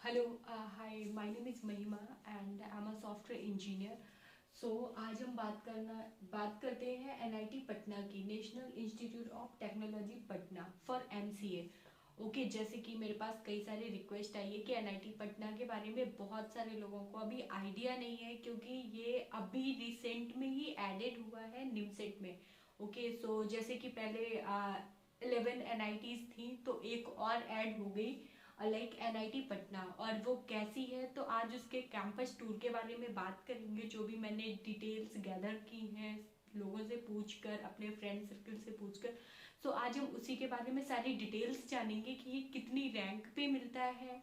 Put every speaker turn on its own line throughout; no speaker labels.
Hello, hi, my name is Mahima and I am a software engineer. So आज हम बात करते हैं एनआईटी पटना की, national institute of technology Patna for MCA. Okay, जैसे कि मेरे पास कई सारे रिक्वेस्ट आई है कि एनआईटी पटना के बारे में बहुत सारे लोगों को अभी आइडिया नहीं है, क्योंकि ये अभी रिसेंट में ही एडेड हुआ है निमसेट में। ओके, सो जैसे कि पहले 11 एनआईटीज थी, तो एक और ऐड हो गई लाइक एनआईटी पटना। और वो कैसी है, तो आज उसके कैंपस टूर के बारे में बात करेंगे, जो भी मैंने डिटेल्स गैदर की हैं लोगों से पूछकर, अपने फ्रेंड सर्कल से पूछकर। सो आज हम उसी के बारे में सारी डिटेल्स जानेंगे कि ये कितनी रैंक पे मिलता है,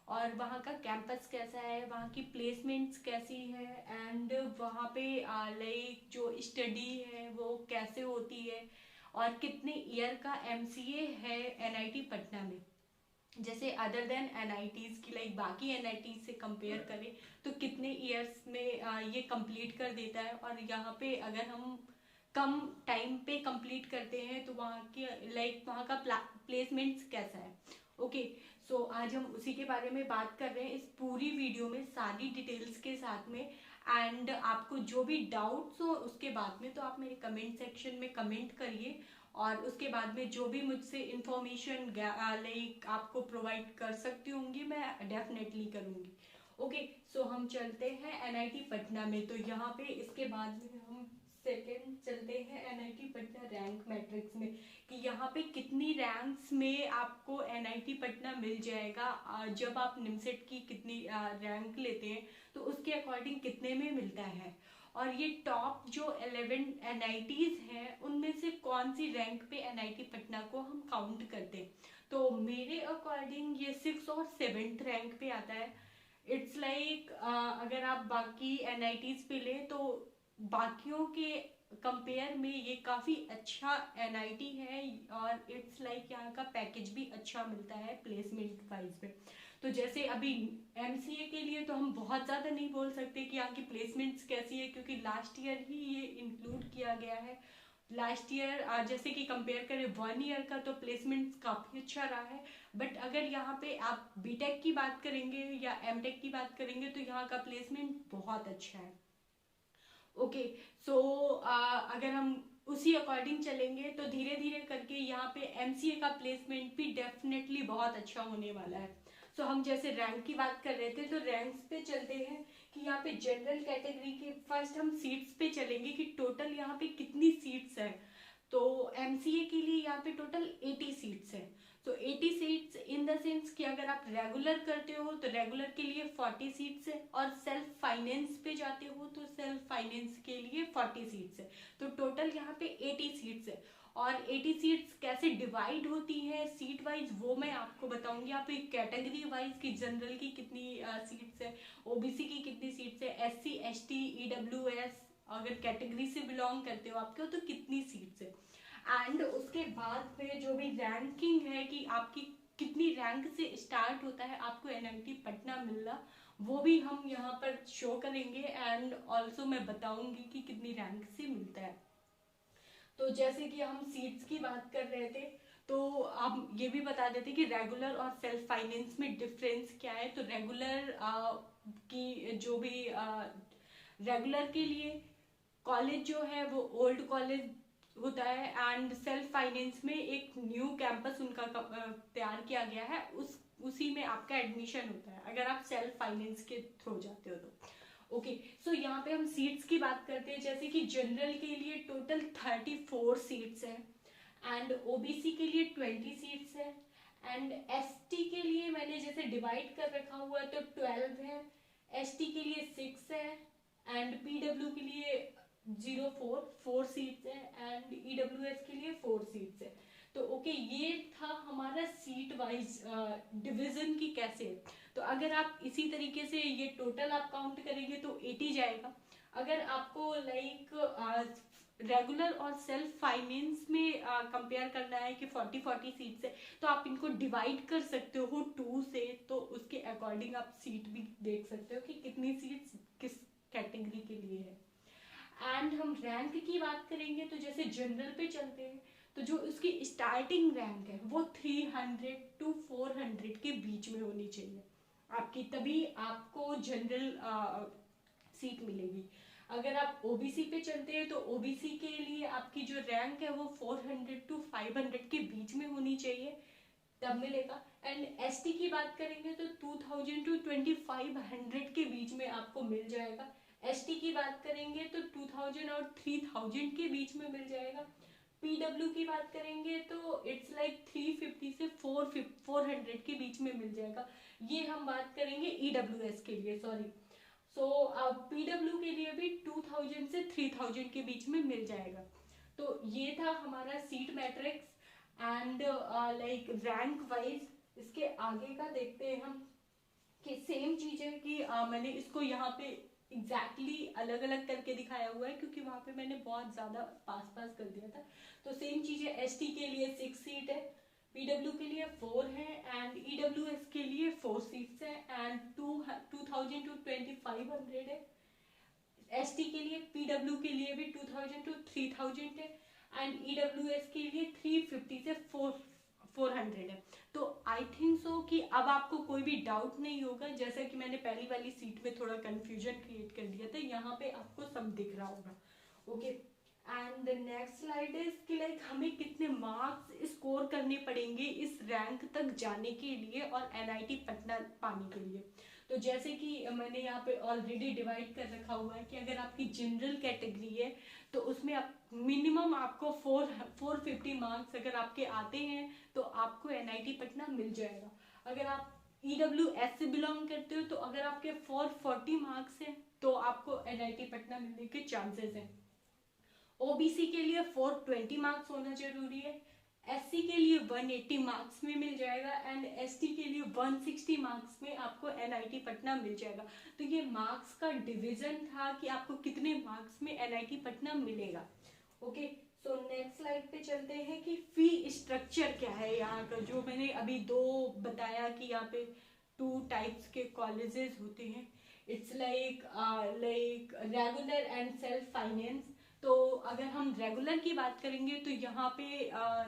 और वहाँ का कैंपस कैसा है, वहाँ की प्लेसमेंट्स कैसी है, एंड वहाँ पे लाइक जो स्टडी है वो कैसे होती है, और कितने ईयर का एमसीए है एनआईटी पटना में। जैसे अदर देन एनआईटीज की, लाइक बाकी एनआईटीज से कंपेयर करें तो कितने इयर्स में ये कंप्लीट कर देता है, और यहाँ पे अगर हम कम टाइम पे कंप्लीट करते हैं तो वहाँ की लाइक वहाँ का प्लेसमेंट्स कैसा है। ओके, सो आज हम उसी के बारे में बात कर रहे हैं इस पूरी वीडियो में, सारी डिटेल्स के साथ में। एंड आपको जो भी डाउट्स हो उसके बाद में, तो आप मेरे कमेंट सेक्शन में कमेंट करिए, और उसके बाद में जो भी मुझसे इंफॉर्मेशन लाइक आपको प्रोवाइड कर सकती होंगी मैं डेफिनेटली करूंगी। ओके, सो हम चलते हैं एनआईटी पटना में। तो यहाँ पे इसके बाद में हम सेकेंड चलते हैं एनआईटी पटना रैंक मैट्रिक्स में, कि यहाँ पे कितनी रैंक्स में आपको एनआईटी पटना मिल जाएगा। जब आप निमसेट की कितनी रैंक लेते हैं तो उसके अकॉर्डिंग कितने में मिलता है, और ये टॉप जो 11 एनआईटीज हैं उनमें से कौन सी रैंक पे एनआईटी पटना को हम काउंट करते हैं। तो मेरे अकॉर्डिंग ये 6 और 7th रैंक पे आता है। इट्स लाइक अगर आप बाकी एनआईटीज पे ले तो बाकियों के कंपेयर में ये काफ़ी अच्छा एनआईटी है, और इट्स लाइक यहाँ का पैकेज भी अच्छा मिलता है प्लेसमेंट वाइज में। तो जैसे अभी एमसीए के लिए तो हम बहुत ज़्यादा नहीं बोल सकते कि यहाँ की प्लेसमेंट्स कैसी है, क्योंकि लास्ट ईयर ही ये इंक्लूड किया गया है। लास्ट ईयर जैसे कि कंपेयर करें 1 ईयर का, तो प्लेसमेंट्स काफ़ी अच्छा रहा है। बट अगर यहाँ पे आप बीटेक की बात करेंगे या एमटेक की बात करेंगे तो यहाँ का प्लेसमेंट बहुत अच्छा है। ओके, सो अगर हम उसी अकॉर्डिंग चलेंगे तो धीरे धीरे करके यहाँ पे एमसीए का प्लेसमेंट भी डेफिनेटली बहुत अच्छा होने वाला है। सो हम जैसे रैंक की बात कर रहे थे, तो रैंक्स पे चलते हैं कि यहाँ पे जनरल कैटेगरी के फर्स्ट हम सीट्स पे चलेंगे कि टोटल यहाँ पे कितनी सीट्स है। तो एमसीए के लिए यहाँ पे टोटल 80 सीट्स है। तो 80 सीट्स इन द सेंस कि अगर आप रेगुलर करते हो तो रेगुलर के लिए 40 सीट्स है, और सेल्फ फाइनेंस पे जाते हो तो सेल्फ फाइनेंस के लिए 40 सीट्स है। तो टोटल यहाँ पे 80 सीट्स है। और 80 सीट्स कैसे डिवाइड होती है सीट वाइज वो मैं आपको बताऊंगी। आप एक कैटेगरी वाइज की जनरल की कितनी सीट्स है, ओबीसी की कितनी सीट्स है, एससी एसटी ईडब्ल्यूएस अगर कैटेगरी से बिलोंग करते हो आपके तो कितनी सीट्स है। एंड उसके बाद में जो भी रैंकिंग है कि आपकी कितनी रैंक से स्टार्ट होता है आपको एनआईटी पटना मिलना, वो भी हम यहाँ पर शो करेंगे, एंड ऑल्सो मैं बताऊंगी कि कितनी रैंक से मिलता है। तो जैसे कि हम सीट्स की बात कर रहे थे, तो हम ये भी बता देते कि रेगुलर और सेल्फ फाइनेंस में डिफरेंस क्या है। तो रेगुलर की जो भी रेगुलर के लिए कॉलेज जो है वो ओल्ड कॉलेज होता है, एंड सेल्फ फाइनेंस में एक न्यू कैंपस उनका तैयार किया गया है, उसी में आपका एडमिशन होता है अगर आप सेल्फ फाइनेंस के थ्रू जाते हो तो। ओके, सो यहाँ पे हम सीट्स की बात करते हैं। जैसे कि जनरल के लिए टोटल 34 सीट्स है, एंड ओबीसी के लिए 20 सीट्स है, एंड एसटी के लिए मैंने जैसे डिवाइड कर रखा हुआ है तो 12 है, एसटी के लिए 6 है, एंड पीडब्ल्यू के लिए 4 सीट्स है, एंड ईडब्ल्यूएस के लिए 4 सीट्स है। तो ओके, ये था हमारा सीट वाइज डिवीजन की कैसे है। तो अगर आप इसी तरीके से ये टोटल आप काउंट करेंगे तो 80 जाएगा। अगर आपको लाइक रेगुलर और सेल्फ फाइनेंस में कंपेयर करना है कि 40 सीट्स है, तो आप इनको डिवाइड कर सकते हो 2 से, तो उसके अकॉर्डिंग आप सीट भी देख सकते हो कि कितनी सीट्स किस कैटेगरी के लिए है। एंड हम रैंक की बात करेंगे तो जैसे जनरल पे चलते हैं, तो जो उसकी स्टार्टिंग रैंक है वो 300 to 400 के बीच में होनी चाहिए। आपकी, तभी आपको जनरल सीट मिलेगी। अगर आप ओबीसी पे चलते हैं तो ओबीसी के लिए आपकी जो रैंक है वो 400 to 500 के बीच में होनी चाहिए, तब मिलेगा। एंड एसटी की बात करेंगे तो 2000 to 2500 के बीच में आपको मिल जाएगा। एसटी की बात करेंगे तो 2000 और 3000 के बीच में मिल जाएगा। पीडब्ल्यू की बात करेंगे तो इट्स लाइक 350 से 400 के बीच में मिल जाएगा। ये हम बात करेंगे ईडब्ल्यूएस के लिए, सॉरी। सो पीडब्ल्यू के लिए भी 2000 से 3000 के बीच में मिल जाएगा। तो ये था हमारा seat matrix and like rank wise. इसके आगे का देखते हैं हम कि सेम चीज है कि मैंने इसको यहाँ पे एग्जैक्टली अलग अलग करके दिखाया हुआ है क्योंकि वहां पे मैंने बहुत ज्यादा पास पास कर दिया था। तो सेम चीज है, एसटी के लिए 6 सीट है, पीडब्ल्यू के लिए 4 है एंड ईडब्ल्यूएस के लिए 4 सीट्स है एंड 2000 to 2500 है। एसटी के लिए, पीडब्ल्यू के लिए भी 2000 to 3000 है एंड ईडब्ल्यूएस के लिए 350 से 400 है। तो आई थिंक सो कि अब आपको कोई भी डाउट नहीं होगा, जैसा कि मैंने पहली वाली सीट में थोड़ा कंफ्यूजन क्रिएट कर दिया था, यहाँ पे आपको सब दिख रहा होगा। Okay, and the next slide is कि लाइक हमें कितने मार्क्स स्कोर करने पड़ेंगे इस रैंक तक जाने के लिए और एनआईटी पटना पाने के लिए। तो जैसे कि मैंने यहाँ पे ऑलरेडी डिवाइड कर रखा हुआ है कि अगर आपकी जनरल कैटेगरी है तो उसमें आप मिनिमम आपको 450 मार्क्स अगर आपके आते हैं तो आपको एनआईटी पटना मिल जाएगा। अगर आप ईडब्ल्यूएस से बिलोंग करते हो तो अगर आपके 440 मार्क्स हैं तो आपको एनआईटी पटना मिलने के चांसेस हैं। ओबीसी के लिए 420 मार्क्स होना जरूरी है, एससी के लिए 180 मार्क्स में मिल जाएगा एंड एसटी के लिए 160 मार्क्स में आपको एनआईटी पटना मिल जाएगा। तो ये मार्क्स का डिवीजन था कि आपको कितने मार्क्स में एनआईटी पटना मिलेगा। ओके, सो नेक्स्ट स्लाइड पे चलते हैं कि फी स्ट्रक्चर क्या है यहाँ का। जो मैंने अभी दो बताया कि यहाँ पे 2 टाइप्स के कॉलेजेस होते हैं, it's like regular and self finance. तो अगर हम रेगुलर की बात करेंगे तो यहाँ पे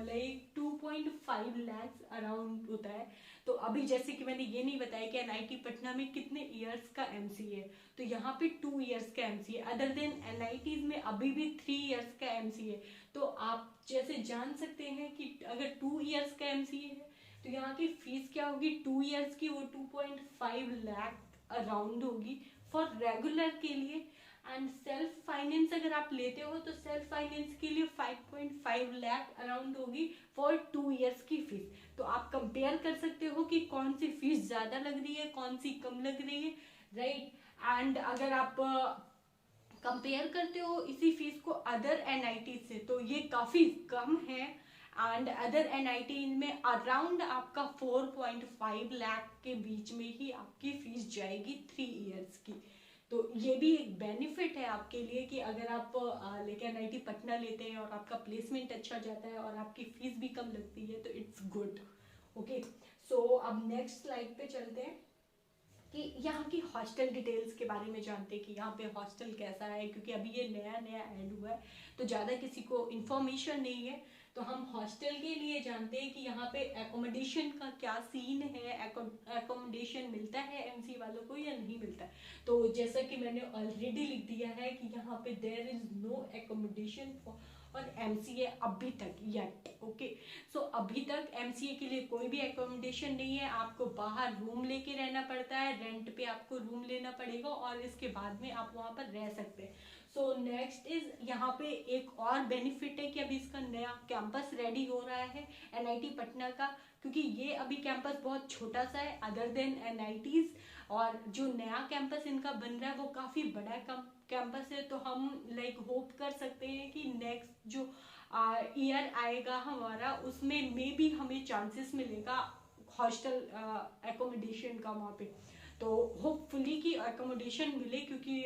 लाइक 2.5 लाख अराउंड होता है। तो अभी जैसे कि मैंने ये नहीं बताया कि एनआईटी पटना में कितने इयर्स का एमसीए है, तो यहाँ पे 2 इयर्स का एमसीए, अदर देन एनआईटीज में अभी भी 3 इयर्स का एमसीए। तो आप जैसे जान सकते हैं कि अगर 2 इयर्स का एमसीए है तो यहाँ की फीस क्या होगी 2 इयर्स की, वो 2.5 लाख अराउंड होगी फॉर रेगुलर के लिए। एंड सेल्फ फाइनेंस अगर आप लेते हो तो सेल्फ फाइनेंस के लिए 5.5 लाख अराउंड होगी फॉर 2 इयर्स की फीस। तो आप कंपेयर कर सकते हो कि कौन सी फीस ज्यादा लग रही है, कौन सी कम लग रही है, राइट। एंड अगर आप कंपेयर करते हो इसी फीस को अदर एनआईटी से तो ये काफी कम है एंड अदर एनआईटी में अराउंड आपका 4.5 लाख के बीच में ही आपकी फीस जाएगी 3 इयर्स की। तो ये भी एक बेनिफिट है आपके लिए कि अगर आप लेके एनआईटी पटना लेते हैं और आपका प्लेसमेंट अच्छा जाता है और आपकी फीस भी कम लगती है तो इट्स गुड। ओके, सो अब नेक्स्ट स्लाइड पे चलते हैं कि यहाँ की हॉस्टल डिटेल्स के बारे में जानते हैं कि यहाँ पे हॉस्टल कैसा है, क्योंकि अभी ये नया नया ऐड हुआ है तो ज़्यादा किसी को इन्फॉर्मेशन नहीं है। तो हम हॉस्टल के लिए जानते हैं कि यहाँ पे एकोमोडेशन का क्या सीन है, एकोमोडेशन मिलता है एमसी वालों को या नहीं मिलता है। तो जैसा कि मैंने ऑलरेडी लिख दिया है कि यहाँ पे देयर इज नो एकोमोडेशन और एमसीए अभी तक येट। ओके, सो अभी तक एमसीए के लिए कोई भी एकोमोडेशन नहीं है, आपको बाहर रूम लेके रहना पड़ता है, रेंट पे आपको रूम लेना पड़ेगा और इसके बाद में आप वहाँ पर रह सकते हैं। सो नेक्स्ट इज यहाँ पे एक और बेनिफिट है कि अभी इसका नया कैंपस रेडी हो रहा है एनआईटी पटना का, क्योंकि ये अभी कैंपस बहुत छोटा सा है अदर देन एनआईटीज, और जो नया कैंपस इनका बन रहा है वो काफी बड़ा कैंपस है। तो हम लाइक होप कर सकते हैं कि नेक्स्ट जो ईयर आएगा हमारा उसमें मे बी हमें चांसेस मिलेगा हॉस्टल एकोमोडेशन का वहाँ पे। तो होपफुली कि एकोमोडेशन मिले, क्योंकि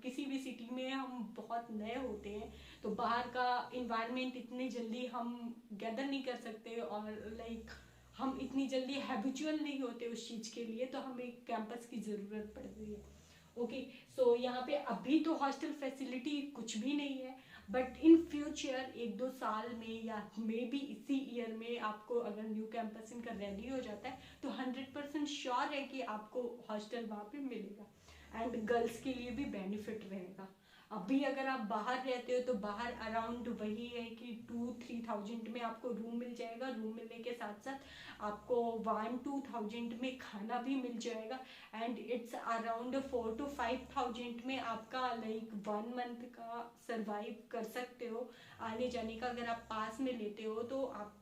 किसी भी सिटी में हम बहुत नए होते हैं तो बाहर का इन्वायरमेंट इतनी जल्दी हम गैदर नहीं कर सकते और लाइक हम इतनी जल्दी हैबिचुअल नहीं होते उस चीज़ के लिए, तो हमें कैंपस की ज़रूरत पड़ती है। ओके, सो यहाँ पे अभी तो हॉस्टल फैसिलिटी कुछ भी नहीं है, बट इन फ्यूचर 1-2 साल में या मे बी इसी ईयर में आपको अगर न्यू कैंपस इनका रेडी हो जाता है तो 100% श्योर है कि आपको हॉस्टल वहाँ पे मिलेगा एंड गर्ल्स के लिए भी बेनिफिट रहेगा। अभी अगर आप बाहर रहते हो तो बाहर अराउंड वही है कि 2-3 थाउजेंड में आपको रूम मिल जाएगा। रूम मिलने के साथ साथ आपको 1-2 थाउजेंड में खाना भी मिल जाएगा एंड इट्स अराउंड 4-5 थाउजेंड में आपका लाइक 1 मंथ का सरवाइव कर सकते हो। आने जाने का अगर आप पास में लेते हो तो आप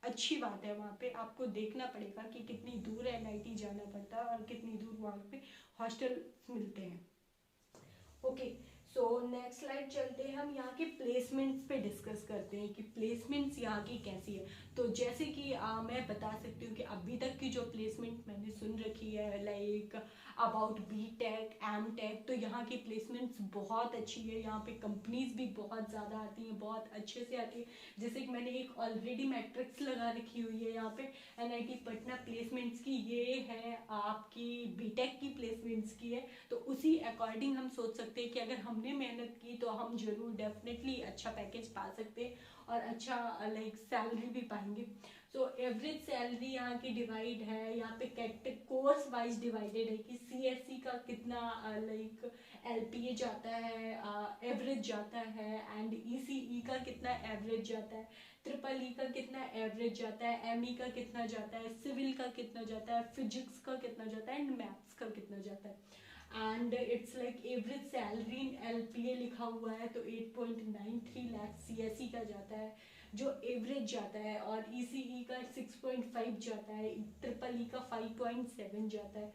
अच्छी बात है। वहाँ पे आपको देखना पड़ेगा कि कितनी दूर NIT जाना पड़ता है और कितनी दूर वहाँ पे हॉस्टल मिलते हैं। ओके, सो नेक्स्ट स्लाइड चलते हैं। हम यहाँ के प्लेसमेंट्स पे डिस्कस करते हैं कि प्लेसमेंट्स यहाँ की कैसी है। तो जैसे कि मैं बता सकती हूँ कि अभी तक की जो प्लेसमेंट मैंने सुन रखी है लाइक अबाउट BTech MTech, तो यहाँ की प्लेसमेंट्स बहुत अच्छी है। यहाँ पे कंपनीज भी बहुत ज़्यादा आती हैं, बहुत अच्छे से आती है। जैसे कि मैंने एक ऑलरेडी मैट्रिक्स लगा रखी हुई है यहाँ पे NIT पटना प्लेसमेंट्स की, ये है आपकी BTech की प्लेसमेंट्स की है। तो उसी अकॉर्डिंग हम सोच सकते हैं कि अगर हमने मेहनत की तो हम जरूर डेफिनेटली अच्छा पैकेज पा सकते हैं और अच्छा लाइक सैलरी भी पाएंगे। सो एवरेज सैलरी यहाँ की डिवाइड है, यहाँ पे कोर्स वाइज डिवाइडेड है कि CSE का कितना लाइक LPA जाता है, एवरेज जाता है एंड ECE का कितना एवरेज जाता है, EEE का कितना एवरेज जाता है, ME का कितना जाता है, सिविल का कितना जाता है, फिजिक्स का कितना जाता है एंड मैथ्स का कितना जाता है। And it's like average salary in LPA लिखा हुआ है तो 8.93 लाख CSE का जाता है जो एवरेज जाता है, और ECE का 6.5 जाता है, EEE का 5.7 जाता है,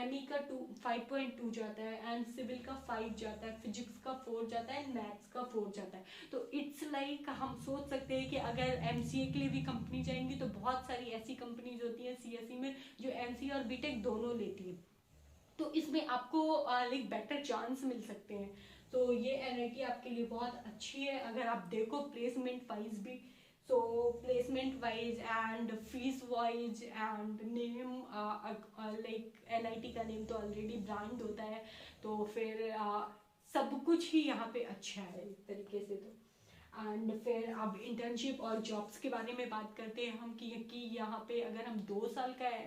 ME का 5.2 जाता है एंड सिविल का 5 जाता है, फिजिक्स का 4 जाता है एंड मैथ्स का 4 जाता है। तो इट्स लाइक हम सोच सकते हैं कि अगर MCA के लिए भी कंपनी जाएंगी तो बहुत सारी ऐसी कंपनीज होती है CSE में जो MCA और BTech दोनों लेती है, तो इसमें आपको लाइक बेटर चांस मिल सकते हैं। तो ये NIT आपके लिए बहुत अच्छी है अगर आप देखो प्लेसमेंट वाइज भी। So placement wise and fees wise and name, like NIT का नेम तो ऑलरेडी ब्रांड होता है, तो फिर सब कुछ ही यहाँ पे अच्छा है एक तरीके से। तो एंड फिर अब इंटर्नशिप और जॉब्स के बारे में बात करते हैं हम कि यहाँ पे अगर हम 2 साल का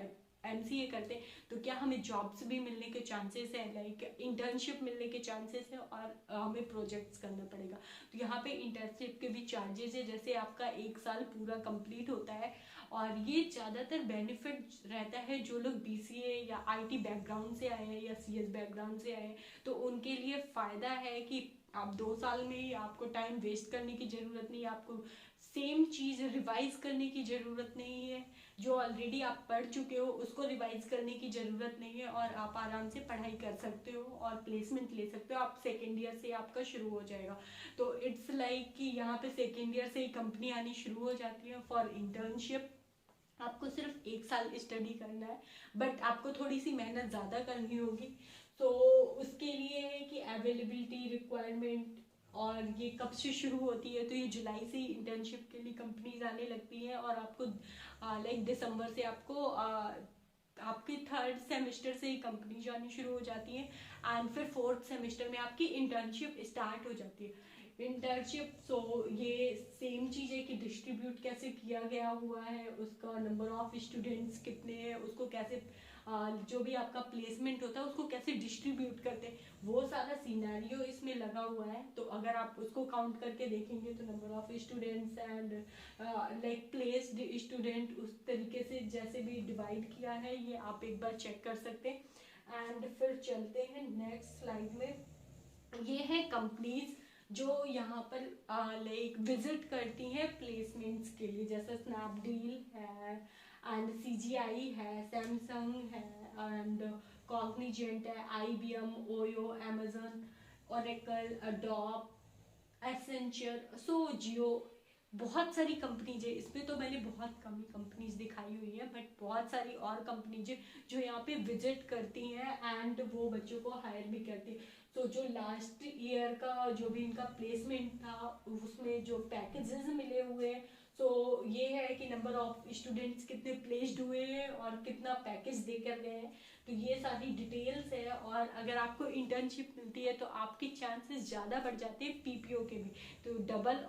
MCA करते हैं तो क्या हमें जॉब्स भी मिलने के चांसेस है, लाइक इंटर्नशिप मिलने के चांसेस है और हमें प्रोजेक्ट्स करना पड़ेगा। तो यहाँ पे इंटर्नशिप के भी चार्जेस है, जैसे आपका 1 साल पूरा कंप्लीट होता है और ये ज़्यादातर बेनिफिट रहता है जो लोग BCA या IT बैकग्राउंड से आए हैं या CS बैकग्राउंड से आए हैं, तो उनके लिए फ़ायदा है कि आप 2 साल में ही आपको टाइम वेस्ट करने की ज़रूरत नहीं है, आपको सेम चीज़ रिवाइज करने की ज़रूरत नहीं है, जो ऑलरेडी आप पढ़ चुके हो उसको रिवाइज करने की ज़रूरत नहीं है और आप आराम से पढ़ाई कर सकते हो और प्लेसमेंट ले सकते हो। आप सेकेंड ईयर से आपका शुरू हो जाएगा। तो इट्स लाइक कि यहाँ पे सेकेंड ईयर से ही कंपनी आनी शुरू हो जाती है फॉर इंटर्नशिप। आपको सिर्फ 1 साल स्टडी करना है बट आपको थोड़ी सी मेहनत ज़्यादा करनी होगी। तो उसके लिए है कि अवेलेबिलिटी रिक्वायरमेंट और ये कब से शुरू होती है, तो ये जुलाई से ही इंटर्नशिप के लिए कंपनीज आने लगती हैं और आपको लाइक दिसंबर से आपको आपके 3rd सेमेस्टर से ही कंपनी जानी शुरू हो जाती है एंड फिर 4th सेमेस्टर में आपकी इंटर्नशिप स्टार्ट हो जाती है। इंटर्नशिप सो ये सेम चीज़ है कि डिस्ट्रीब्यूट कैसे किया गया हुआ है, उसका नंबर ऑफ स्टूडेंट्स कितने हैं, उसको कैसे जो भी आपका प्लेसमेंट होता है उसको कैसे डिस्ट्रीब्यूट करते हैं, वो सारा सिनेरियो इसमें लगा हुआ है। तो अगर आप उसको काउंट करके देखेंगे तो number of students and like placed student उस तरीके से जैसे भी डिवाइड किया है ये आप एक बार चेक कर सकते हैं। एंड फिर चलते हैं नेक्स्ट स्लाइड में। ये है कंपनीज जो यहाँ पर लाइक विजिट करती हैं प्लेसमेंट्स के लिए, जैसे स्नैपडील है एंड CGI है, सैमसंग है एंड कॉग्निजेंट है, IBM, Oyo, Amazon, Oracle, Adobe, Accenture, Jio, बहुत सारी कंपनीज है। इसमें तो मैंने बहुत कम ही कंपनीज दिखाई हुई है बट बहुत सारी और कंपनीज है जो यहाँ पे विजिट करती हैं एंड वो बच्चों को हायर भी करती है। तो जो लास्ट ईयर का जो भी इनका प्लेसमेंट था उसमें जो पैकेजेस मिले हुए हैं सो ये है कि नंबर ऑफ स्टूडेंट्स कितने प्लेस्ड हुए हैं और कितना पैकेज दे कर गए हैं, तो ये सारी डिटेल्स है। और अगर आपको इंटर्नशिप मिलती है तो आपके चांसेस ज़्यादा बढ़ जाते हैं पीपीओ के भी, तो डबल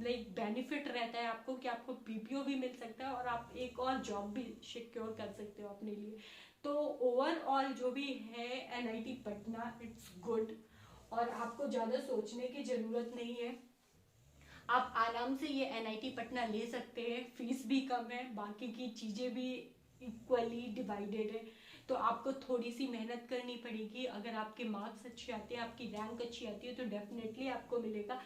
लाइक बेनिफिट रहता है आपको कि आपको पीपीओ भी मिल सकता है और आप एक और जॉब भी सिक्योर कर सकते हो अपने लिए। तो ओवरऑल जो भी है एनआईटी पटना इट्स गुड, और आपको ज़्यादा सोचने की ज़रूरत नहीं है, आप आराम से ये एनआईटी पटना ले सकते हैं। फीस भी कम है, बाकी की चीज़ें भी इक्वली डिवाइडेड है, तो आपको थोड़ी सी मेहनत करनी पड़ेगी। अगर आपके मार्क्स अच्छे आते हैं, आपकी रैंक अच्छी आती है, तो डेफिनेटली आपको मिलेगा।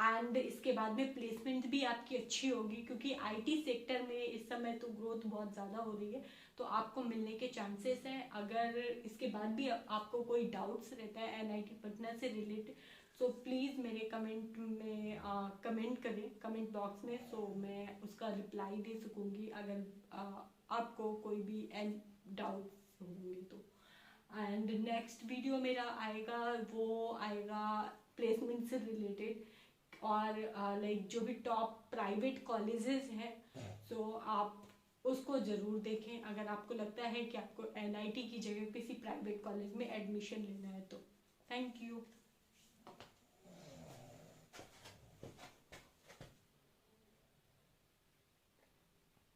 एंड इसके बाद में प्लेसमेंट भी आपकी अच्छी होगी, क्योंकि आईटी सेक्टर में इस समय तो ग्रोथ बहुत ज़्यादा हो रही है, तो आपको मिलने के चांसेस हैं। अगर इसके बाद भी आपको कोई डाउट्स रहता है एनआईटी पटना से रिलेटेड, सो प्लीज़ मेरे कमेंट में कमेंट करें कमेंट बॉक्स में, सो मैं उसका रिप्लाई दे सकूँगी अगर आपको कोई भी डाउट्स होंगे तो। एंड नेक्स्ट वीडियो मेरा आएगा, वो आएगा प्लेसमेंट से रिलेटेड, और लाइक जो भी टॉप प्राइवेट कॉलेजेस हैं, सो आप उसको ज़रूर देखें अगर आपको लगता है कि आपको एनआईटी की जगह किसी प्राइवेट कॉलेज में एडमिशन लेना है तो। Thank you.